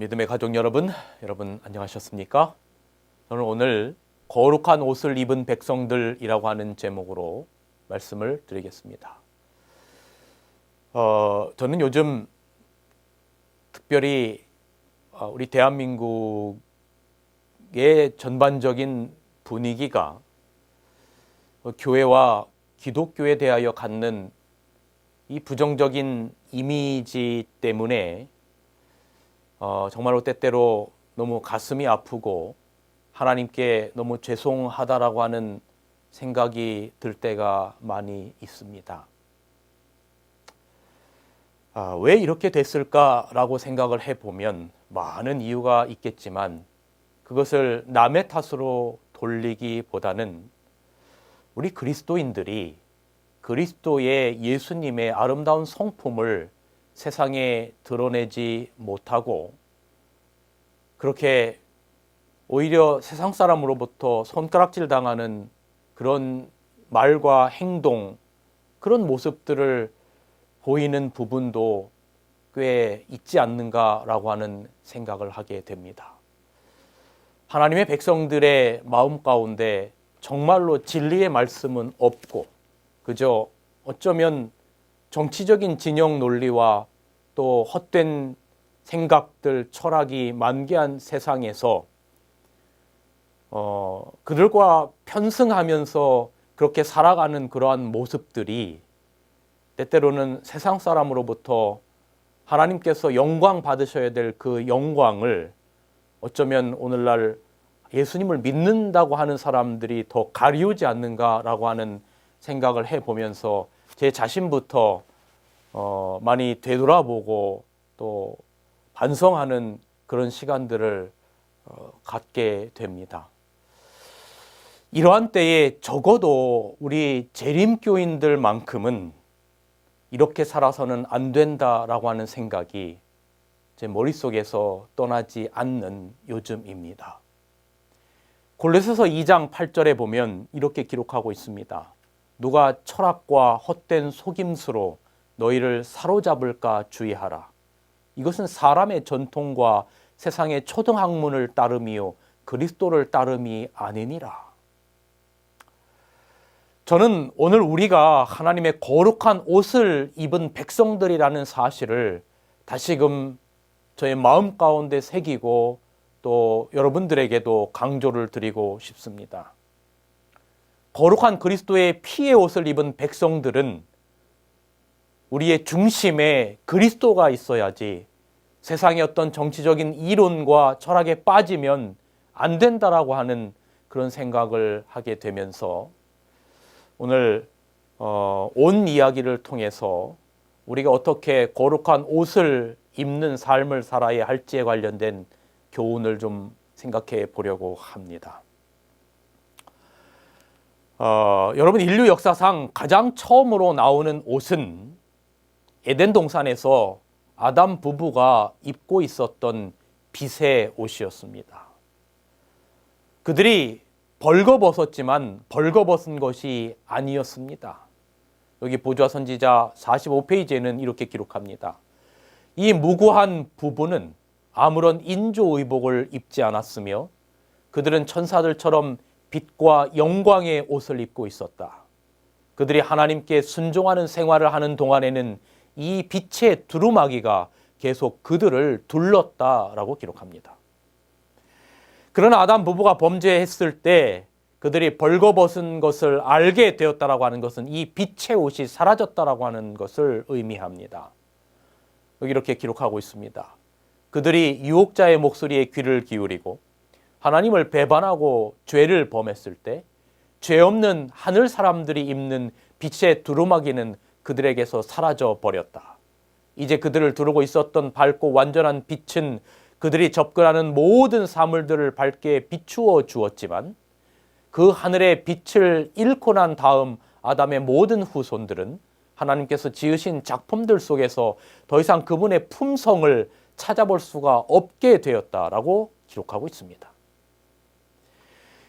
믿음의 가족 여러분 안녕하셨습니까? 저는 오늘 거룩한 옷을 입은 백성들이라고 하는 제목으로 말씀을 드리겠습니다. 저는 요즘 특별히 우리 대한민국의 전반적인 분위기가 교회와 기독교에 대하여 갖는 이 부정적인 이미지 때문에 정말로 때때로 너무 가슴이 아프고 하나님께 너무 죄송하다라고 하는 생각이 들 때가 많이 있습니다. 왜 이렇게 됐을까라고 생각을 해보면 많은 이유가 있겠지만 그것을 남의 탓으로 돌리기보다는 우리 그리스도인들이 그리스도의 예수님의 아름다운 성품을 세상에 드러내지 못하고 그렇게 오히려 세상 사람으로부터 손가락질 당하는 그런 말과 행동, 그런 모습들을 보이는 부분도 꽤 있지 않는가라고 하는 생각을 하게 됩니다. 하나님의 백성들의 마음 가운데 정말로 진리의 말씀은 없고 그저 어쩌면 정치적인 진영 논리와 또 헛된 생각들, 철학이 만개한 세상에서 그들과 편승하면서 그렇게 살아가는 그러한 모습들이 때때로는 세상 사람으로부터 하나님께서 영광 받으셔야 될 그 영광을 어쩌면 오늘날 예수님을 믿는다고 하는 사람들이 더 가리우지 않는가라고 하는 생각을 해보면서 제 자신부터 많이 되돌아보고 또 반성하는 그런 시간들을 갖게 됩니다. 이러한 때에 적어도 우리 재림교인들만큼은 이렇게 살아서는 안 된다라고 하는 생각이 제 머릿속에서 떠나지 않는 요즘입니다. 골로새서 2장 8절에 보면 이렇게 기록하고 있습니다. 누가 철학과 헛된 속임수로 너희를 사로잡을까 주의하라. 이것은 사람의 전통과 세상의 초등학문을 따름이요 그리스도를 따름이 아니니라. 저는 오늘 우리가 하나님의 거룩한 옷을 입은 백성들이라는 사실을 다시금 저의 마음 가운데 새기고 또 여러분들에게도 강조를 드리고 싶습니다. 거룩한 그리스도의 피의 옷을 입은 백성들은 우리의 중심에 그리스도가 있어야지 세상의 어떤 정치적인 이론과 철학에 빠지면 안 된다라고 하는 그런 생각을 하게 되면서 오늘 온 이야기를 통해서 우리가 어떻게 거룩한 옷을 입는 삶을 살아야 할지에 관련된 교훈을 좀 생각해 보려고 합니다. 여러분 인류 역사상 가장 처음으로 나오는 옷은 에덴 동산에서 아담 부부가 입고 있었던 빛의 옷이었습니다. 그들이 벌거벗었지만 벌거벗은 것이 아니었습니다. 여기 보좌 선지자 45페이지에는 이렇게 기록합니다. 이 무고한 부부는 아무런 인조의복을 입지 않았으며 그들은 천사들처럼 빛과 영광의 옷을 입고 있었다. 그들이 하나님께 순종하는 생활을 하는 동안에는 이 빛의 두루마기가 계속 그들을 둘렀다라고 기록합니다. 그러나 아담 부부가 범죄했을 때 그들이 벌거벗은 것을 알게 되었다라고 하는 것은 이 빛의 옷이 사라졌다라고 하는 것을 의미합니다. 여기 이렇게 기록하고 있습니다. 그들이 유혹자의 목소리에 귀를 기울이고 하나님을 배반하고 죄를 범했을 때 죄 없는 하늘 사람들이 입는 빛의 두루마기는 그들에게서 사라져 버렸다. 이제 그들을 두르고 있었던 밝고 완전한 빛은 그들이 접근하는 모든 사물들을 밝게 비추어 주었지만 그 하늘의 빛을 잃고 난 다음 아담의 모든 후손들은 하나님께서 지으신 작품들 속에서 더 이상 그분의 품성을 찾아볼 수가 없게 되었다라고 기록하고 있습니다.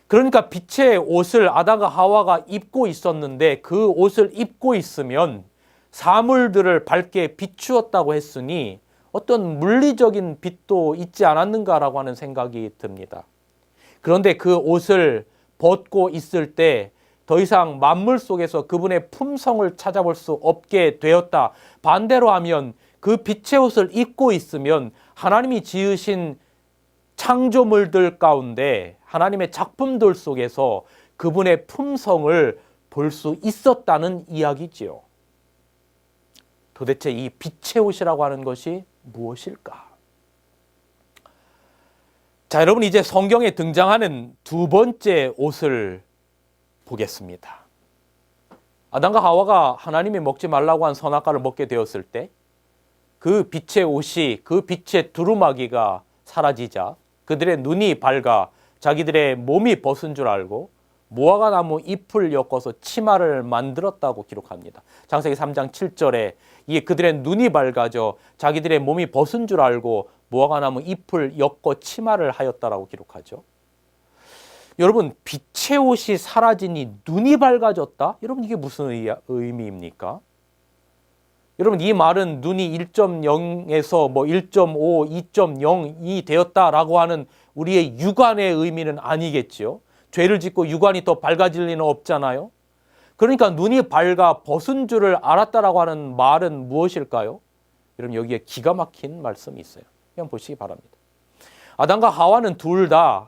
그러니까 빛의 옷을 아담과 하와가 입고 있었는데 그 옷을 입고 있으면 사물들을 밝게 비추었다고 했으니 어떤 물리적인 빛도 있지 않았는가라고 하는 생각이 듭니다. 그런데 그 옷을 벗고 있을 때 더 이상 만물 속에서 그분의 품성을 찾아볼 수 없게 되었다. 반대로 하면 그 빛의 옷을 입고 있으면 하나님이 지으신 창조물들 가운데 하나님의 작품들 속에서 그분의 품성을 볼 수 있었다는 이야기지요. 도대체 이 빛의 옷이라고 하는 것이 무엇일까? 자, 여러분 이제 성경에 등장하는 두 번째 옷을 보겠습니다. 아담과 하와가 하나님이 먹지 말라고 한 선악과를 먹게 되었을 때 그 빛의 옷이, 그 빛의 두루마기가 사라지자 그들의 눈이 밝아 자기들의 몸이 벗은 줄 알고 무화과 나무 잎을 엮어서 치마를 만들었다고 기록합니다. 창세기 3장 7절에 이게 그들의 눈이 밝아져 자기들의 몸이 벗은 줄 알고 무화과 나무 잎을 엮어 치마를 하였다라고 기록하죠. 여러분, 빛의 옷이 사라지니 눈이 밝아졌다? 여러분, 이게 무슨 의미입니까? 여러분, 이 말은 눈이 1.0에서 1.5, 2.0이 되었다라고 하는 우리의 육안의 의미는 아니겠지요. 죄를 짓고 육안이 더 밝아질 리는 없잖아요. 그러니까 눈이 밝아 벗은 줄을 알았다라고 하는 말은 무엇일까요? 여러분, 여기에 기가 막힌 말씀이 있어요. 그냥 보시기 바랍니다. 아담과 하와는 둘 다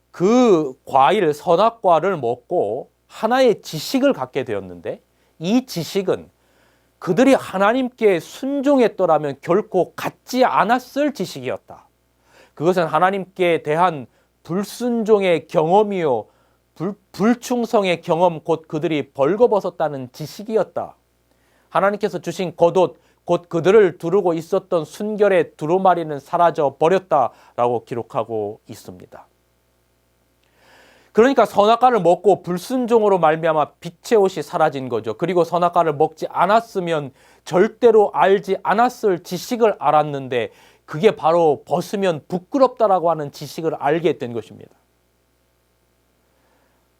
그 과일, 선악과를 먹고 하나의 지식을 갖게 되었는데 이 지식은 그들이 하나님께 순종했더라면 결코 갖지 않았을 지식이었다. 그것은 하나님께 대한 불순종의 경험이요 불충성의 경험, 곧 그들이 벌거벗었다는 지식이었다. 하나님께서 주신 겉옷, 곧 그들을 두르고 있었던 순결의 두루마리는 사라져 버렸다라고 기록하고 있습니다. 그러니까 선악과를 먹고 불순종으로 말미암아 빛의 옷이 사라진 거죠. 그리고 선악과를 먹지 않았으면 절대로 알지 않았을 지식을 알았는데 그게 바로 벗으면 부끄럽다라고 하는 지식을 알게 된 것입니다.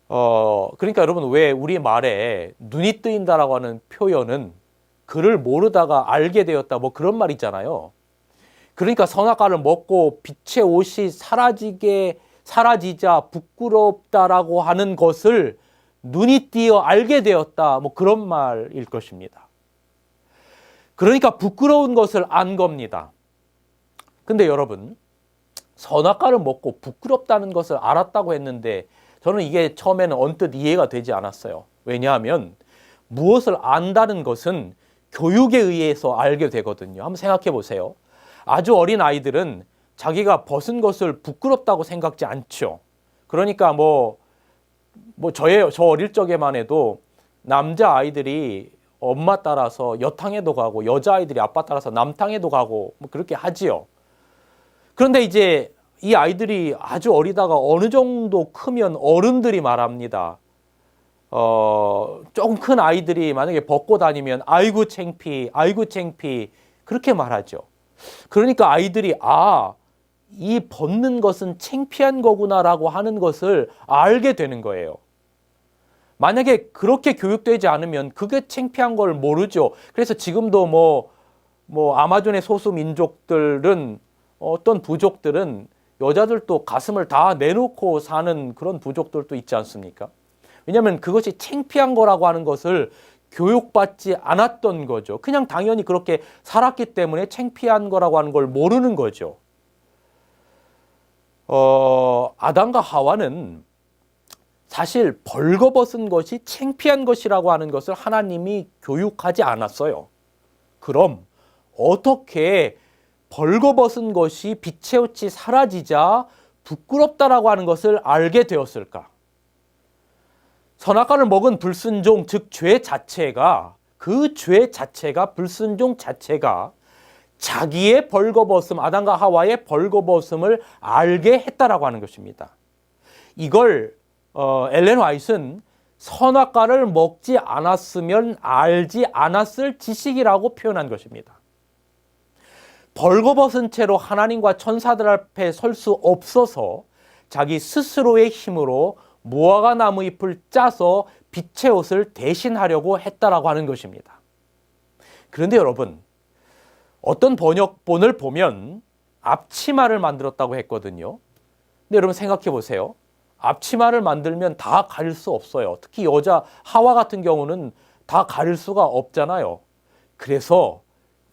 그러니까 여러분, 왜 우리 말에 눈이 뜨인다라고 하는 표현은 그를 모르다가 알게 되었다 뭐 그런 말 있잖아요. 그러니까 선악과를 먹고 빛의 옷이 사라지자 부끄럽다라고 하는 것을 눈이 띄어 알게 되었다 뭐 그런 말일 것입니다. 그러니까 부끄러운 것을 안 겁니다. 근데 여러분, 선악과를 먹고 부끄럽다는 것을 알았다고 했는데 저는 이게 처음에는 언뜻 이해가 되지 않았어요. 왜냐하면 무엇을 안다는 것은 교육에 의해서 알게 되거든요. 한번 생각해 보세요. 아주 어린 아이들은 자기가 벗은 것을 부끄럽다고 생각지 않죠. 그러니까 저 어릴 적에만 해도 남자 아이들이 엄마 따라서 여탕에도 가고 여자 아이들이 아빠 따라서 남탕에도 가고 뭐 그렇게 하지요. 그런데 이제 이 아이들이 아주 어리다가 어느 정도 크면 어른들이 말합니다. 조금 큰 아이들이 만약에 벗고 다니면 아이고 창피, 아이고 창피 그렇게 말하죠. 그러니까 아이들이 이 벗는 것은 창피한 거구나라고 하는 것을 알게 되는 거예요. 만약에 그렇게 교육되지 않으면 그게 창피한 걸 모르죠. 그래서 지금도 아마존의 소수 민족들은 어떤 부족들은 여자들도 가슴을 다 내놓고 사는 그런 부족들도 있지 않습니까? 왜냐하면 그것이 창피한 거라고 하는 것을 교육받지 않았던 거죠. 그냥 당연히 그렇게 살았기 때문에 창피한 거라고 하는 걸 모르는 거죠. 아담과 하와는 사실 벌거벗은 것이 창피한 것이라고 하는 것을 하나님이 교육하지 않았어요. 그럼 어떻게 벌거벗은 것이 빛의 옷이 사라지자 부끄럽다라고 하는 것을 알게 되었을까? 선악과를 먹은 불순종, 즉 죄 자체가, 그 죄 자체가, 불순종 자체가 자기의 벌거벗음, 아담과 하와의 벌거벗음을 알게 했다라고 하는 것입니다. 이걸 엘렌 화이트는 선악과를 먹지 않았으면 알지 않았을 지식이라고 표현한 것입니다. 벌거벗은 채로 하나님과 천사들 앞에 설 수 없어서 자기 스스로의 힘으로 무화과 나무 잎을 짜서 빛의 옷을 대신하려고 했다라고 하는 것입니다. 그런데 여러분, 어떤 번역본을 보면 앞치마를 만들었다고 했거든요. 근데 여러분 생각해 보세요. 앞치마를 만들면 다 가릴 수 없어요. 특히 여자 하와 같은 경우는 다 가릴 수가 없잖아요. 그래서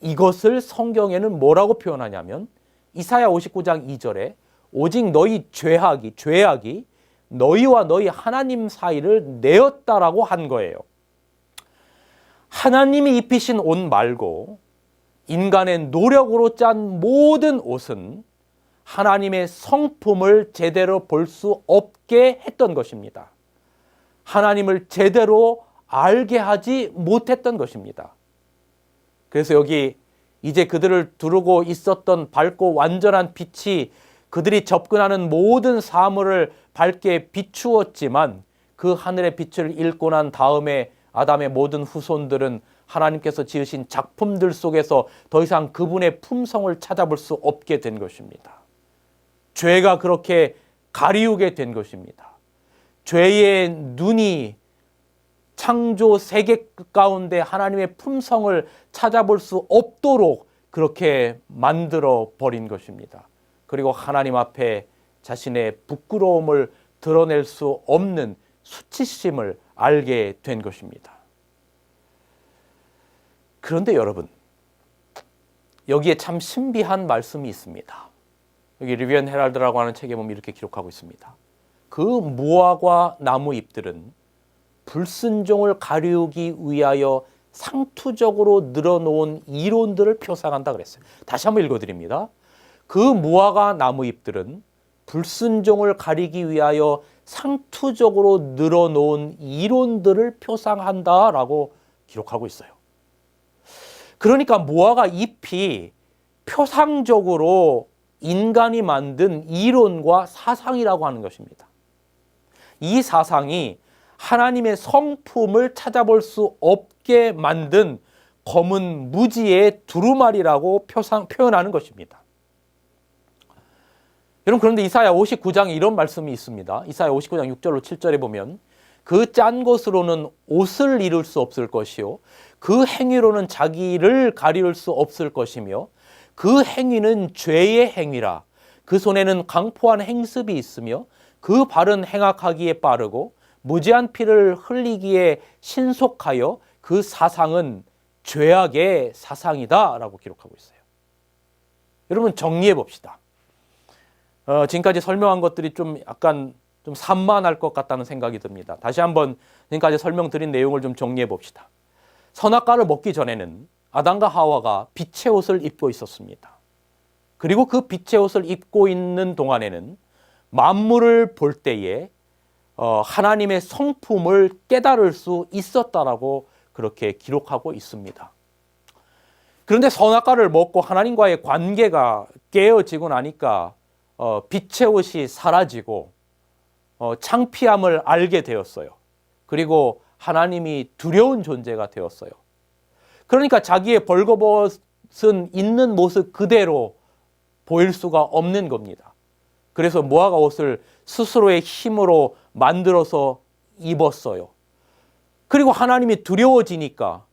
이것을 성경에는 뭐라고 표현하냐면 이사야 59장 2절에 오직 너희 죄악이 너희와 너희 하나님 사이를 내었다라고 한 거예요. 하나님이 입히신 옷 말고 인간의 노력으로 짠 모든 옷은 하나님의 성품을 제대로 볼 수 없게 했던 것입니다. 하나님을 제대로 알게 하지 못했던 것입니다. 그래서 여기 이제 그들을 두르고 있었던 밝고 완전한 빛이 그들이 접근하는 모든 사물을 밝게 비추었지만 그 하늘의 빛을 잃고 난 다음에 아담의 모든 후손들은 하나님께서 지으신 작품들 속에서 더 이상 그분의 품성을 찾아볼 수 없게 된 것입니다. 죄가 그렇게 가리우게 된 것입니다. 죄의 눈이 창조 세계 가운데 하나님의 품성을 찾아볼 수 없도록 그렇게 만들어 버린 것입니다. 그리고 하나님 앞에 자신의 부끄러움을 드러낼 수 없는 수치심을 알게 된 것입니다. 그런데 여러분, 여기에 참 신비한 말씀이 있습니다. 여기 리비언 헤랄드라고 하는 책에 보면 이렇게 기록하고 있습니다. 그 무화과 나무 잎들은 불순종을 가리우기 위하여 상투적으로 늘어놓은 이론들을 표상한다 그랬어요. 다시 한번 읽어드립니다. 그 무화과 나무 잎들은 불순종을 가리기 위하여 상투적으로 늘어놓은 이론들을 표상한다라고 기록하고 있어요. 그러니까 무화과 잎이 표상적으로 인간이 만든 이론과 사상이라고 하는 것입니다. 이 사상이 하나님의 성품을 찾아볼 수 없게 만든 검은 무지의 두루마리라고 표현하는 것입니다. 여러분, 그런데 이사야 59장에 이런 말씀이 있습니다. 이사야 59장 6절로 7절에 보면 그 짠 것으로는 옷을 이룰 수 없을 것이요 그 행위로는 자기를 가리울 수 없을 것이며 그 행위는 죄의 행위라. 그 손에는 강포한 행습이 있으며 그 발은 행악하기에 빠르고 무지한 피를 흘리기에 신속하여 그 사상은 죄악의 사상이다 라고 기록하고 있어요. 여러분, 정리해 봅시다. 지금까지 설명한 것들이 좀 약간 좀 산만할 것 같다는 생각이 듭니다. 다시 한번 지금까지 설명드린 내용을 좀 정리해 봅시다. 선악과를 먹기 전에는 아담과 하와가 빛의 옷을 입고 있었습니다. 그리고 그 빛의 옷을 입고 있는 동안에는 만물을 볼 때에 하나님의 성품을 깨달을 수 있었다라고 그렇게 기록하고 있습니다. 그런데 선악과를 먹고 하나님과의 관계가 깨어지고 나니까 빛의 옷이 사라지고 창피함을 알게 되었어요. 그리고 하나님이 두려운 존재가 되었어요. 그러니까 자기의 벌거벗은 있는 모습 그대로 보일 수가 없는 겁니다. 그래서 무화과 옷을 스스로의 힘으로 만들어서 입었어요. 그리고 하나님이 두려워지니까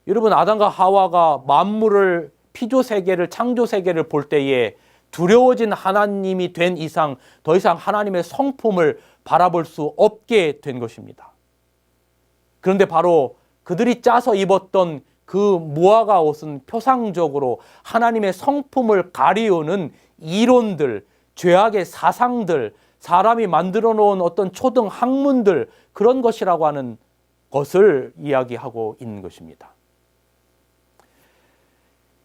여러분, 아담과 하와가 만물을 피조 세계를 창조 세계를 볼 때에 두려워진 하나님이 된 이상 더 이상 하나님의 성품을 바라볼 수 없게 된 것입니다. 그런데 바로 그들이 짜서 입었던 그 무화과 옷은 표상적으로 하나님의 성품을 가리우는 이론들, 죄악의 사상들, 사람이 만들어 놓은 어떤 초등 학문들, 그런 것이라고 하는 것을 이야기하고 있는 것입니다.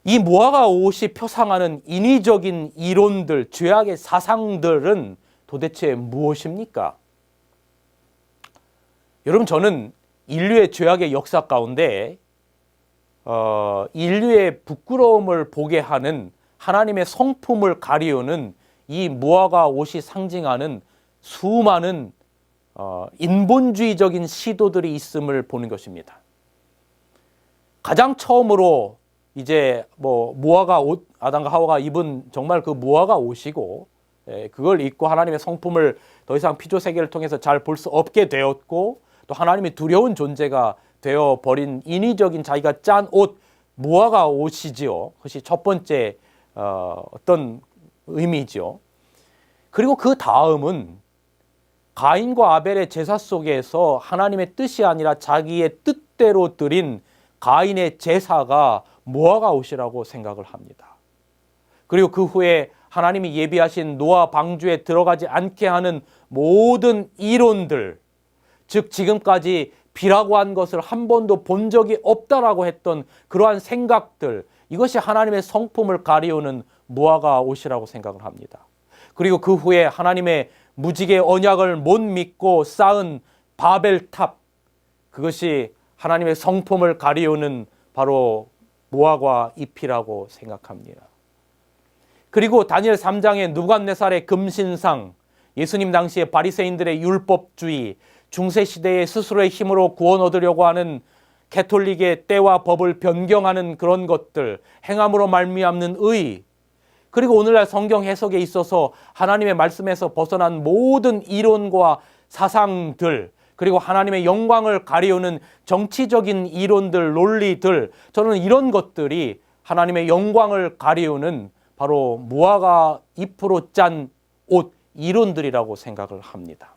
이 무화과 옷이 표상하는 인위적인 이론들, 죄악의 사상들은 도대체 무엇입니까? 여러분, 저는 인류의 죄악의 역사 가운데 인류의 부끄러움을 보게 하는 하나님의 성품을 가리우는 이 무화과 옷이 상징하는 수많은 인본주의적인 시도들이 있음을 보는 것입니다. 가장 처음으로 이제 무화과 옷, 아담과 하와가 입은 정말 그 무화과 옷이고, 그걸 입고 하나님의 성품을 더 이상 피조 세계를 통해서 잘 볼 수 없게 되었고, 또 하나님이 두려운 존재가 되어 버린 인위적인 자기가 짠 옷, 무화과 옷이지요. 그것이 첫 번째 어떤 의미죠. 그리고 그 다음은 가인과 아벨의 제사 속에서 하나님의 뜻이 아니라 자기의 뜻대로 드린 가인의 제사가 무화과 옷이라고 생각을 합니다. 그리고 그 후에 하나님이 예비하신 노아 방주에 들어가지 않게 하는 모든 이론들, 즉 지금까지 비라고 한 것을 한 번도 본 적이 없다라고 했던 그러한 생각들, 이것이 하나님의 성품을 가리우는 무화과 옷이라고 생각을 합니다. 그리고 그 후에 하나님의 무지개 언약을 못 믿고 쌓은 바벨탑, 그것이 하나님의 성품을 가리우는 바로 무화과 잎이라고 생각합니다. 그리고 다니엘 3장의 느부갓네살의 금신상, 예수님 당시의 바리새인들의 율법주의, 중세시대의 스스로의 힘으로 구원 얻으려고 하는 캐톨릭의 때와 법을 변경하는 그런 것들, 행함으로 말미암는 의, 그리고 오늘날 성경 해석에 있어서 하나님의 말씀에서 벗어난 모든 이론과 사상들, 그리고 하나님의 영광을 가리우는 정치적인 이론들, 논리들, 저는 이런 것들이 하나님의 영광을 가리우는 바로 무화과 잎으로 짠 옷, 이론들이라고 생각을 합니다.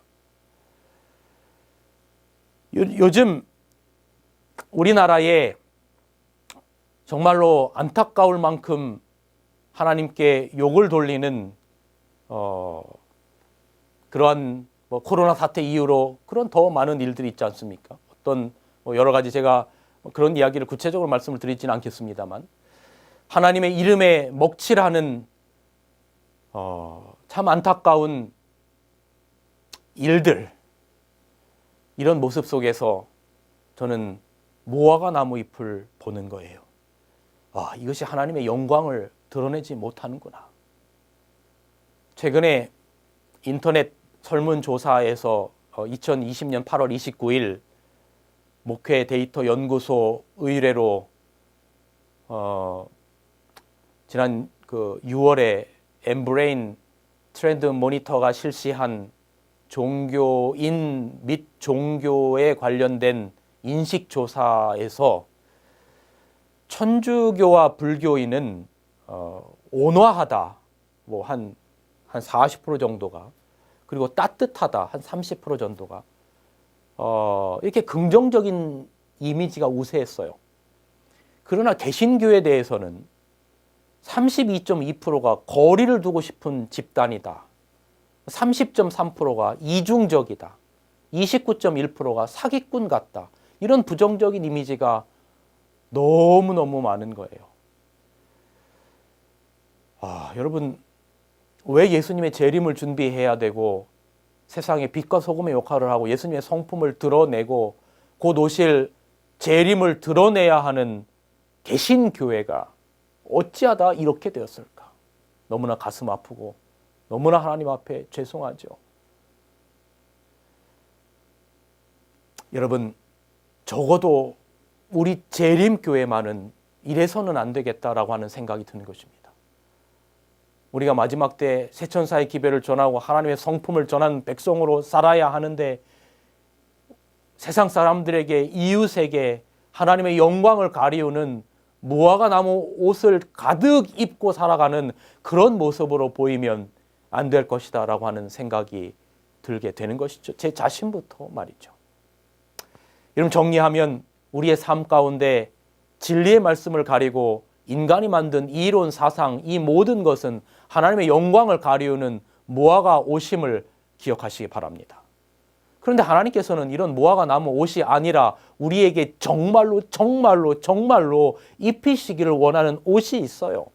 요즘 우리나라에 정말로 안타까울 만큼 하나님께 욕을 돌리는 그러한 코로나 사태 이후로 그런 더 많은 일들이 있지 않습니까? 어떤 여러 가지 제가 그런 이야기를 구체적으로 말씀을 드리지는 않겠습니다만, 하나님의 이름에 먹칠하는 참 안타까운 일들, 이런 모습 속에서 저는 무화과 나무 잎을 보는 거예요. 이것이 하나님의 영광을 드러내지 못하는구나. 최근에 인터넷 설문조사에서 2020년 8월 29일 목회 데이터 연구소 의뢰로 지난 6월에 엠브레인 트렌드 모니터가 실시한 종교인 및 종교에 관련된 인식조사에서 천주교와 불교인은 온화하다, 한 40% 정도가, 그리고 따뜻하다, 한 30% 정도가, 이렇게 긍정적인 이미지가 우세했어요. 그러나 개신교에 대해서는 32.2%가 거리를 두고 싶은 집단이다, 30.3%가 이중적이다, 29.1%가 사기꾼 같다, 이런 부정적인 이미지가 너무너무 많은 거예요. 여러분, 왜 예수님의 재림을 준비해야 되고 세상에 빛과 소금의 역할을 하고 예수님의 성품을 드러내고 곧 오실 재림을 드러내야 하는 개신교회가 어찌하다 이렇게 되었을까? 너무나 가슴 아프고 너무나 하나님 앞에 죄송하죠. 여러분, 적어도 우리 재림교회만은 이래서는 안 되겠다라고 하는 생각이 드는 것입니다. 우리가 마지막 때 새천사의 기별을 전하고 하나님의 성품을 전하는 백성으로 살아야 하는데, 세상 사람들에게, 이웃에게 하나님의 영광을 가리우는 무화과 나무 옷을 가득 입고 살아가는 그런 모습으로 보이면 안 될 것이다 라고 하는 생각이 들게 되는 것이죠. 제 자신부터 말이죠. 여러분, 정리하면 우리의 삶 가운데 진리의 말씀을 가리고 인간이 만든 이론, 사상, 이 모든 것은 하나님의 영광을 가리우는 무화과 옷임을 기억하시기 바랍니다. 그런데 하나님께서는 이런 무화과 나무 옷이 아니라 우리에게 정말로 입히시기를 원하는 옷이 있어요.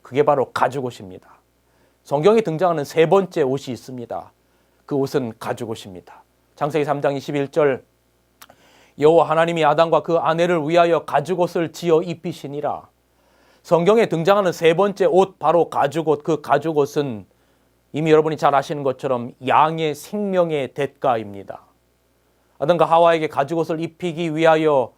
그게 바로 가죽옷입니다. 성경에 등장하는 세 번째 옷이 있습니다. 그 옷은 가죽옷입니다. 창세기 3장 21절, 여호와 하나님이 아담과 그 아내를 위하여 가죽옷을 지어 입히시니라. 성경에 등장하는 세 번째 옷, 바로 가죽옷. 그 가죽옷은 이미 여러분이 잘 아시는 것처럼 양의 생명의 대가입니다. 아담과 하와에게 가죽옷을 입히기 위하여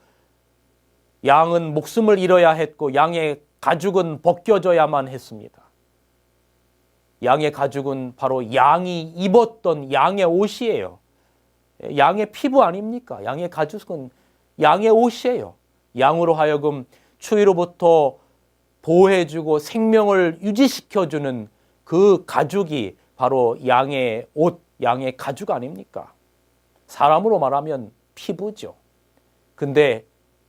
양은 목숨을 잃어야 했고 양의 가죽은 벗겨져야만 했습니다. 양의 가죽은 바로 양이 입었던 양의 옷이에요. 양의 피부 아닙니까? 양의 가죽은 양의 옷이에요. 양으로 하여금 추위로부터 보호해주고 생명을 유지시켜주는 그 가죽이 바로 양의 옷, 양의 가죽 아닙니까? 사람으로 말하면 피부죠. 근데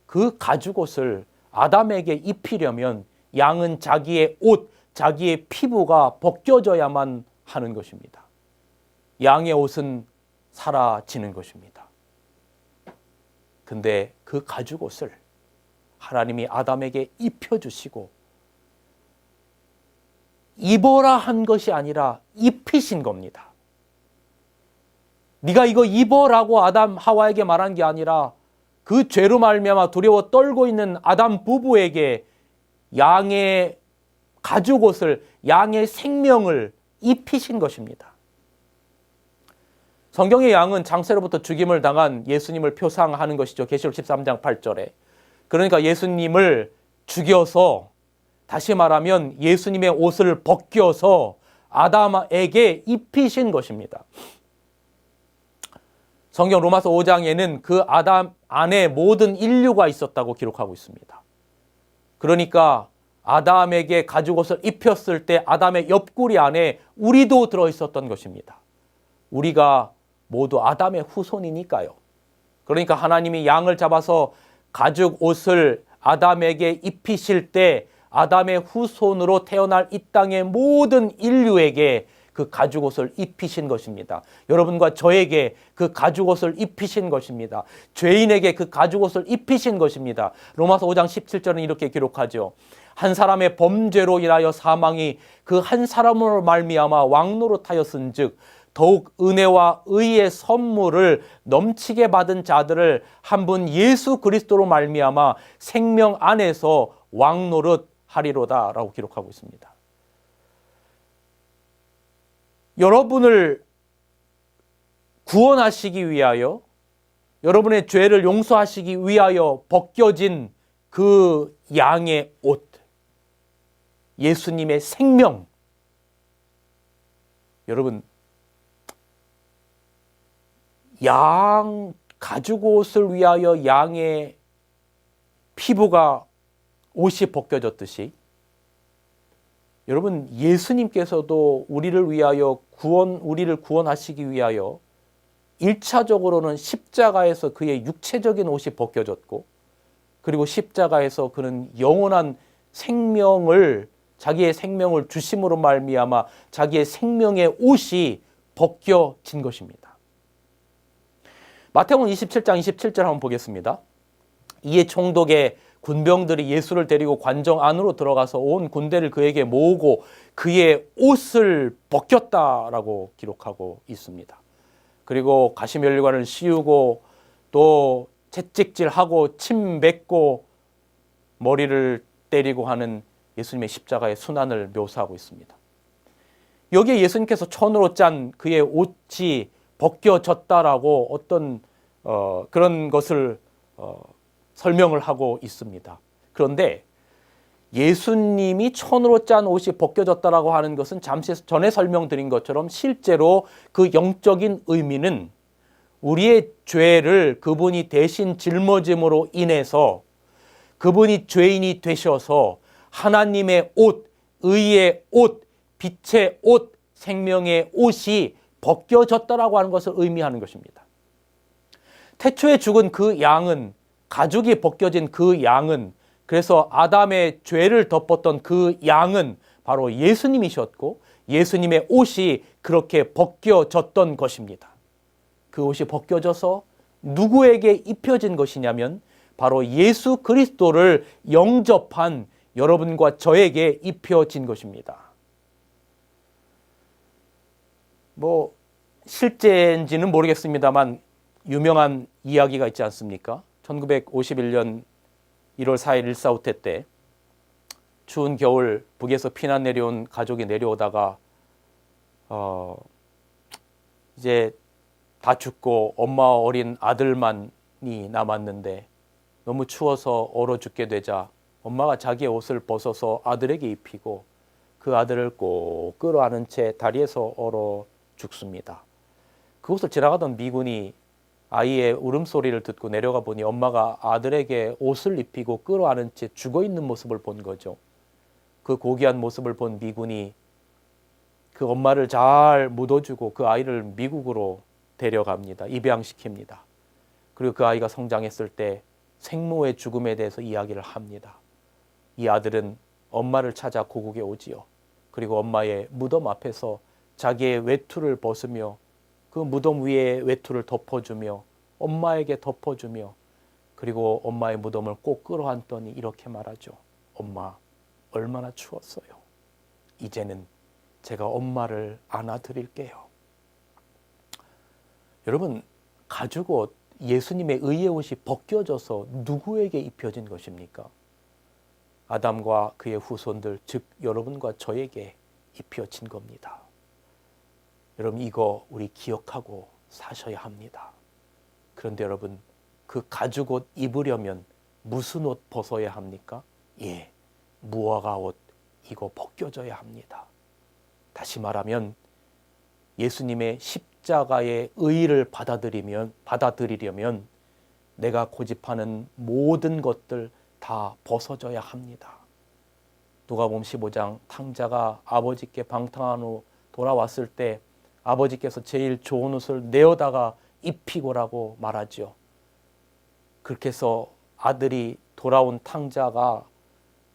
그 가죽옷을 아담에게 입히려면 양은 자기의 옷, 자기의 피부가 벗겨져야만 하는 것입니다. 양의 옷은 사라지는 것입니다. 근데 그 가죽옷을 하나님이 아담에게 입혀주시고 입어라 한 것이 아니라 입히신 겁니다. 네가 이거 입어라고 아담 하와에게 말한 게 아니라 그 죄로 말미암아 두려워 떨고 있는 아담 부부에게 양의 가죽옷을, 양의 생명을 입히신 것입니다. 성경의 양은 장세로부터 죽임을 당한 예수님을 표상하는 것이죠. 계시록 13장 8절에. 그러니까 예수님을 죽여서, 다시 말하면 예수님의 옷을 벗겨서 아담에게 입히신 것입니다. 성경 로마서 5장에는 그 아담 안에 모든 인류가 있었다고 기록하고 있습니다. 그러니까 아담에게 가죽옷을 입혔을 때 아담의 옆구리 안에 우리도 들어있었던 것입니다. 우리가 모두 아담의 후손이니까요. 그러니까 하나님이 양을 잡아서 가죽옷을 아담에게 입히실 때 아담의 후손으로 태어날 이 땅의 모든 인류에게 그 가죽옷을 입히신 것입니다. 여러분과 저에게 그 가죽옷을 입히신 것입니다. 죄인에게 그 가죽옷을 입히신 것입니다. 로마서 5장 17절은 이렇게 기록하죠. 한 사람의 범죄로 인하여 사망이 그 한 사람으로 말미암아 왕노릇하였은즉 더욱 은혜와 의의 선물을 넘치게 받은 자들을 한 분 예수 그리스도로 말미암아 생명 안에서 왕노릇하리로다 라고 기록하고 있습니다. 여러분을 구원하시기 위하여, 여러분의 죄를 용서하시기 위하여 벗겨진 그 양의 옷, 예수님의 생명. 여러분, 양 가죽옷을 위하여 양의 피부가 옷이 벗겨졌듯이 여러분, 예수님께서도 우리를 위하여 우리를 구원하시기 위하여 1차적으로는 십자가에서 그의 육체적인 옷이 벗겨졌고, 그리고 십자가에서 그는 영원한 생명을, 자기의 생명을 주심으로 말미암아 자기의 생명의 옷이 벗겨진 것입니다. 마태복음 27장 27절 한번 보겠습니다. 이에 총독의 군병들이 예수를 데리고 관정 안으로 들어가서 온 군대를 그에게 모으고 그의 옷을 벗겼다라고 기록하고 있습니다. 그리고 가시면류관을 씌우고 또 채찍질하고 침 뱉고 머리를 때리고 하는 예수님의 십자가의 순환을 묘사하고 있습니다. 여기에 예수님께서 천으로 짠 그의 옷이 벗겨졌다라고 어떤 그런 것을 설명을 하고 있습니다. 그런데 예수님이 천으로 짠 옷이 벗겨졌다라고 하는 것은 잠시 전에 설명드린 것처럼 실제로 그 영적인 의미는 우리의 죄를 그분이 대신 짊어짐으로 인해서 그분이 죄인이 되셔서 하나님의 옷, 의의 옷, 빛의 옷, 생명의 옷이 벗겨졌다라고 하는 것을 의미하는 것입니다. 태초에 죽은 그 양은, 가죽이 벗겨진 그 양은, 그래서 아담의 죄를 덮었던 그 양은 바로 예수님이셨고 예수님의 옷이 그렇게 벗겨졌던 것입니다. 그 옷이 벗겨져서 누구에게 입혀진 것이냐면 바로 예수 그리스도를 영접한 여러분과 저에게 입혀진 것입니다. 실제인지는 모르겠습니다만 유명한 이야기가 있지 않습니까? 1951년 1월 4일 일사후퇴 때 추운 겨울 북에서 피난 내려온 가족이 내려오다가 이제 다 죽고 엄마와 어린 아들만이 남았는데 너무 추워서 얼어 죽게 되자 엄마가 자기의 옷을 벗어서 아들에게 입히고 그 아들을 꼭 끌어안은 채 다리에서 얼어 죽습니다. 그곳을 지나가던 미군이 아이의 울음소리를 듣고 내려가 보니 엄마가 아들에게 옷을 입히고 끌어안은 채 죽어있는 모습을 본 거죠. 그 고귀한 모습을 본 미군이 그 엄마를 잘 묻어주고 그 아이를 미국으로 데려갑니다. 입양시킵니다. 그리고 그 아이가 성장했을 때 생모의 죽음에 대해서 이야기를 합니다. 이 아들은 엄마를 찾아 고국에 오지요. 그리고 엄마의 무덤 앞에서 자기의 외투를 벗으며 그 무덤 위에 외투를 덮어주며 엄마에게 덮어주며 그리고 엄마의 무덤을 꼭 끌어안더니 이렇게 말하죠. 엄마, 얼마나 추웠어요. 이제는 제가 엄마를 안아드릴게요. 여러분, 가죽옷, 예수님의 의의 옷이 벗겨져서 누구에게 입혀진 것입니까? 아담과 그의 후손들, 즉 여러분과 저에게 입혀진 겁니다. 여러분, 이거 우리 기억하고 사셔야 합니다. 그런데 여러분, 그 가죽옷 입으려면 무슨 옷 벗어야 합니까? 예, 무화과 옷 이거 벗겨져야 합니다. 다시 말하면 예수님의 십자가의 의의를 받아들이려면 내가 고집하는 모든 것들 다 벗어져야 합니다. 누가복음 15장 탕자가 아버지께 방탕한 후 돌아왔을 때 아버지께서 제일 좋은 옷을 내어다가 입히고라고 말하죠. 그렇게 해서 아들이 돌아온 탕자가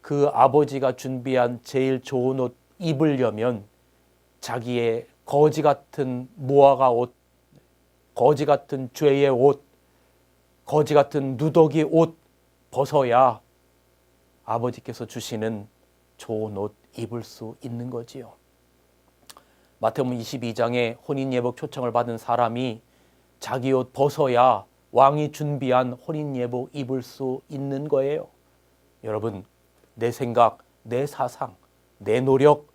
그 아버지가 준비한 제일 좋은 옷 입으려면 자기의 거지 같은 무화과 옷, 거지 같은 죄의 옷, 거지 같은 누더기 옷 벗어야 아버지께서 주시는 좋은 옷 입을 수 있는 거지요. 마태복음 22장에 혼인예복 초청을 받은 사람이 자기 옷 벗어야 왕이 준비한 혼인예복 입을 수 있는 거예요. 여러분, 내 생각, 내 사상, 내 노력,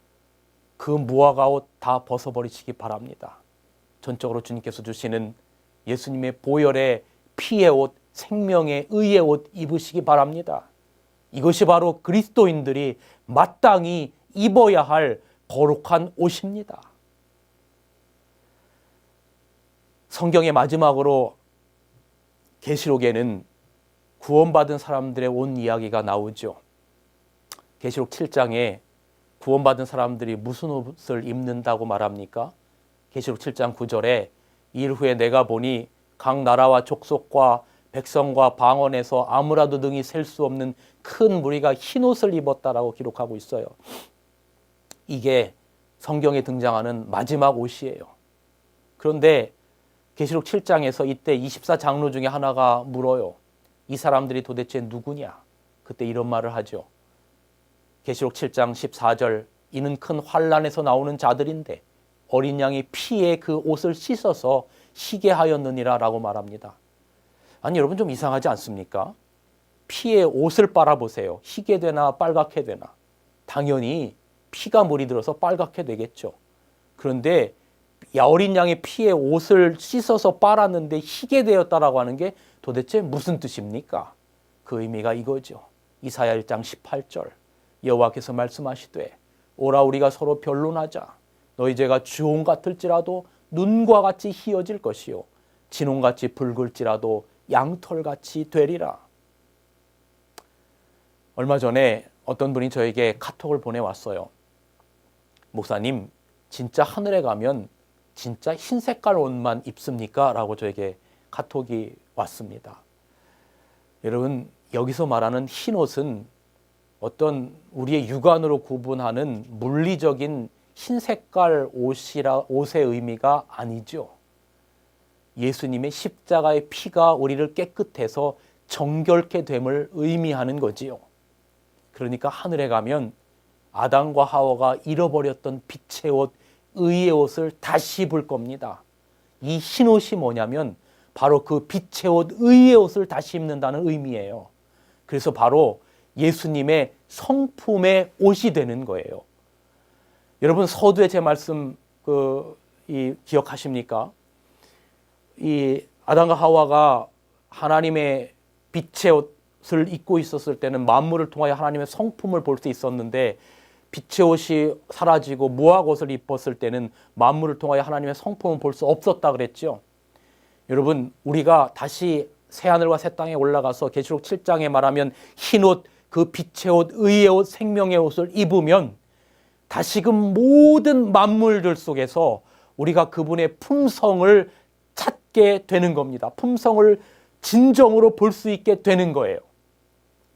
그 무화과 옷 다 벗어버리시기 바랍니다. 전적으로 주님께서 주시는 예수님의 보혈의 피의 옷, 생명의 의의 옷 입으시기 바랍니다. 이것이 바로 그리스도인들이 마땅히 입어야 할 거룩한 옷입니다. 성경의 마지막으로 계시록에는 구원받은 사람들의 옷 이야기가 나오죠. 계시록 7장에 구원받은 사람들이 무슨 옷을 입는다고 말합니까? 계시록 7장 9절에 일 후에 내가 보니 각 나라와 족속과 백성과 방언에서 아무라도 능히 셀 수 없는 큰 무리가 흰 옷을 입었다라고 기록하고 있어요. 이게 성경에 등장하는 마지막 옷이에요. 그런데 계시록 7장에서 이때 24장로 중에 하나가 물어요. 이 사람들이 도대체 누구냐? 그때 이런 말을 하죠. 계시록 7장 14절 이는 큰 환란에서 나오는 자들인데 어린 양의 피에 그 옷을 씻어서 희게 하였느니라 라고 말합니다. 아니 여러분 좀 이상하지 않습니까? 피에 옷을 빨아보세요. 희게 되나 빨갛게 되나? 당연히 피가 물이 들어서 빨갛게 되겠죠. 그런데 어린 양의 피에 옷을 씻어서 빨았는데 희게 되었다라고 하는 게 도대체 무슨 뜻입니까? 그 의미가 이거죠. 이사야 1장 18절 여호와께서 말씀하시되 오라 우리가 서로 변론하자. 너희 죄가 주홍 같을지라도 눈과 같이 희어질 것이요 진홍같이 붉을지라도 양털같이 되리라. 얼마 전에 어떤 분이 저에게 카톡을 보내왔어요. 목사님, 진짜 하늘에 가면 진짜 흰 색깔 옷만 입습니까? 라고 저에게 카톡이 왔습니다. 여러분, 여기서 말하는 흰 옷은 어떤 우리의 육안으로 구분하는 물리적인 흰 색깔 옷의 의미가 아니죠. 예수님의 십자가의 피가 우리를 깨끗해서 정결케 됨을 의미하는 거지요. 그러니까 하늘에 가면 아담과 하와가 잃어버렸던 빛의 옷, 의의 옷을 다시 입을 겁니다. 이 흰 옷이 뭐냐면 바로 그 빛의 옷, 의의 옷을 다시 입는다는 의미예요. 그래서 바로 예수님의 성품의 옷이 되는 거예요. 여러분 서두에 제 말씀 기억하십니까? 이 아담과 하와가 하나님의 빛의 옷을 입고 있었을 때는 만물을 통하여 하나님의 성품을 볼 수 있었는데 빛의 옷이 사라지고 무화과 옷을 입었을 때는 만물을 통하여 하나님의 성품을 볼 수 없었다 그랬죠. 여러분, 우리가 다시 새하늘과 새 땅에 올라가서 계시록 7장에 말하면 흰옷, 그 빛의 옷, 의의 옷, 생명의 옷을 입으면 다시금 모든 만물들 속에서 우리가 그분의 품성을 찾게 되는 겁니다. 품성을 진정으로 볼 수 있게 되는 거예요.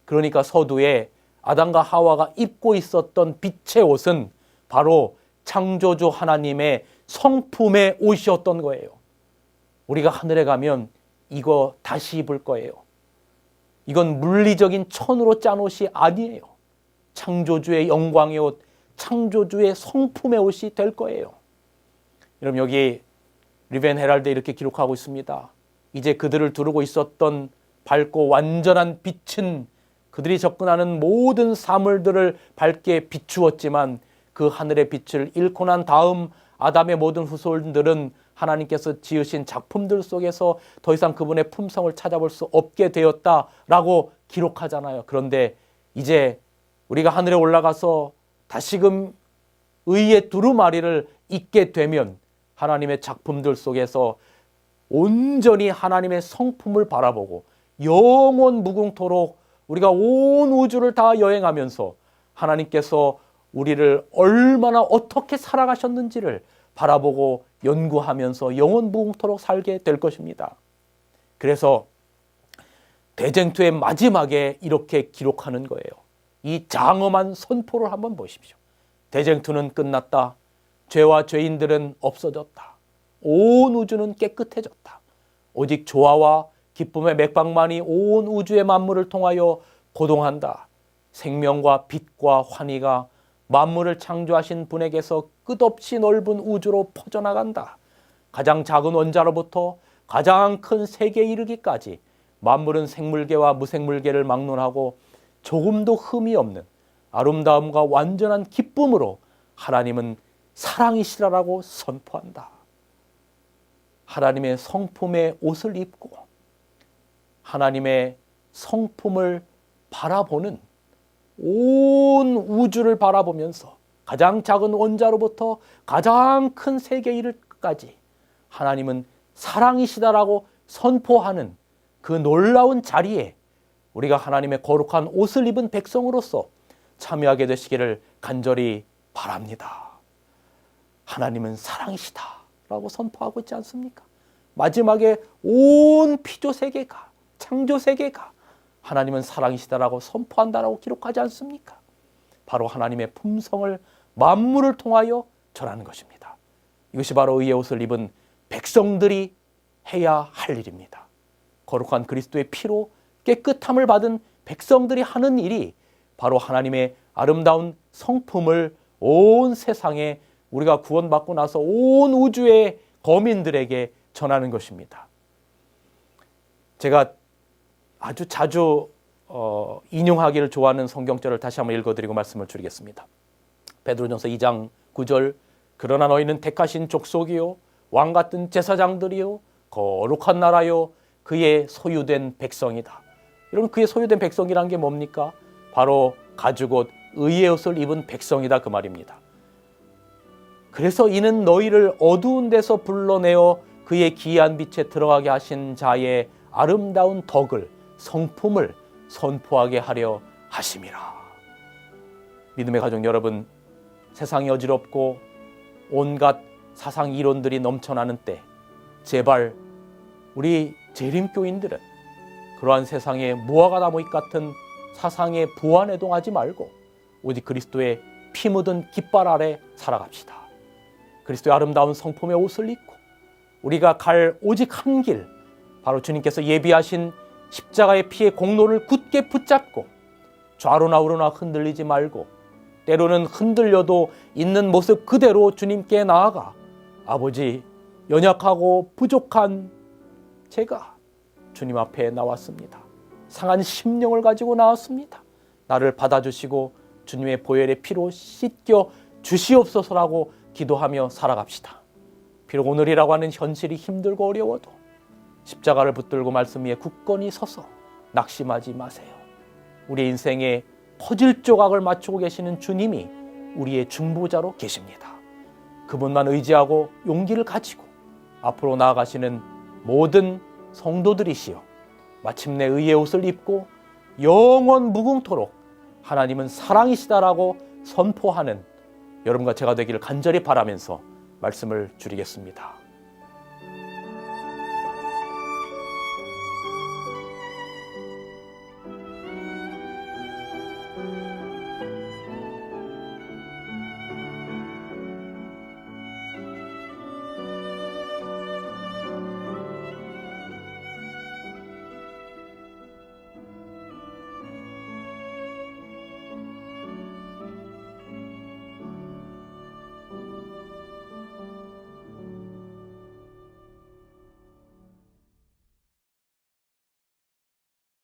그러니까 서두에 아담과 하와가 입고 있었던 빛의 옷은 바로 창조주 하나님의 성품의 옷이었던 거예요. 우리가 하늘에 가면 이거 다시 입을 거예요. 이건 물리적인 천으로 짠 옷이 아니에요. 창조주의 영광의 옷, 창조주의 성품의 옷이 될 거예요. 여러분, 여기 리벤 헤랄드에 이렇게 기록하고 있습니다. 이제 그들을 두르고 있었던 밝고 완전한 빛은 그들이 접근하는 모든 사물들을 밝게 비추었지만 그 하늘의 빛을 잃고 난 다음 아담의 모든 후손들은 하나님께서 지으신 작품들 속에서 더 이상 그분의 품성을 찾아볼 수 없게 되었다라고 기록하잖아요. 그런데 이제 우리가 하늘에 올라가서 다시금 의의 두루마리를 입게 되면 하나님의 작품들 속에서 온전히 하나님의 성품을 바라보고 영원 무궁토록 우리가 온 우주를 다 여행하면서 하나님께서 우리를 얼마나 어떻게 살아가셨는지를 바라보고 연구하면서 영원 무궁토록 살게 될 것입니다. 그래서 대쟁투의 마지막에 이렇게 기록하는 거예요. 이 장엄한 선포를 한번 보십시오. 대쟁투는 끝났다. 죄와 죄인들은 없어졌다. 온 우주는 깨끗해졌다. 오직 조화와 기쁨의 맥박만이 온 우주의 만물을 통하여 고동한다. 생명과 빛과 환희가 만물을 창조하신 분에게서 끝없이 넓은 우주로 퍼져나간다. 가장 작은 원자로부터 가장 큰 세계에 이르기까지 만물은 생물계와 무생물계를 막론하고 조금도 흠이 없는 아름다움과 완전한 기쁨으로 하나님은 사랑이시라라고 선포한다. 하나님의 성품의 옷을 입고 하나님의 성품을 바라보는 온 우주를 바라보면서 가장 작은 원자로부터 가장 큰 세계에 이르기까지 하나님은 사랑이시다라고 선포하는 그 놀라운 자리에 우리가 하나님의 거룩한 옷을 입은 백성으로서 참여하게 되시기를 간절히 바랍니다. 하나님은 사랑이시다라고 선포하고 있지 않습니까? 마지막에 온 피조 세계가, 창조 세계가 하나님은 사랑이시다라고 선포한다라고 기록하지 않습니까? 바로 하나님의 품성을 만물을 통하여 전하는 것입니다. 이것이 바로 의의 옷을 입은 백성들이 해야 할 일입니다. 거룩한 그리스도의 피로 깨끗함을 받은 백성들이 하는 일이 바로 하나님의 아름다운 성품을 온 세상에 우리가 구원받고 나서 온 우주의 거민들에게 전하는 것입니다. 제가 아주 자주 인용하기를 좋아하는 성경절을 다시 한번 읽어드리고 말씀을 드리겠습니다. 베드로전서 2장 9절 그러나 너희는 택하신 족속이요 왕같은 제사장들이요 거룩한 나라요 그의 소유된 백성이다. 여러분, 그의 소유된 백성이란 게 뭡니까? 바로 가죽옷 의의 옷을 입은 백성이다 그 말입니다. 그래서 이는 너희를 어두운 데서 불러내어 그의 기이한 빛에 들어가게 하신 자의 아름다운 덕을 성품을 선포하게 하려 하심이라. 믿음의 가족 여러분, 세상이 어지럽고 온갖 사상 이론들이 넘쳐나는 때 제발 우리 재림교인들은 그러한 세상에 무화과 나무잎 같은 사상에 부안해동하지 말고 오직 그리스도의 피 묻은 깃발 아래 살아갑시다. 그리스도의 아름다운 성품의 옷을 입고 우리가 갈 오직 한 길, 바로 주님께서 예비하신 십자가의 피의 공로를 굳게 붙잡고 좌로나 우로나 흔들리지 말고 때로는 흔들려도 있는 모습 그대로 주님께 나아가 아버지, 연약하고 부족한 제가 주님 앞에 나왔습니다. 상한 심령을 가지고 나왔습니다. 나를 받아주시고 주님의 보혈의 피로 씻겨 주시옵소서라고 기도하며 살아갑시다. 비록 오늘이라고 하는 현실이 힘들고 어려워도 십자가를 붙들고 말씀 위에 굳건히 서서 낙심하지 마세요. 우리 인생에 퍼즐 조각을 맞추고 계시는 주님이 우리의 중보자로 계십니다. 그분만 의지하고 용기를 가지고 앞으로 나아가시는 모든 성도들이시여 마침내 의의 옷을 입고 영원 무궁토록 하나님은 사랑이시다라고 선포하는 여러분과 제가 되기를 간절히 바라면서 말씀을 줄이겠습니다.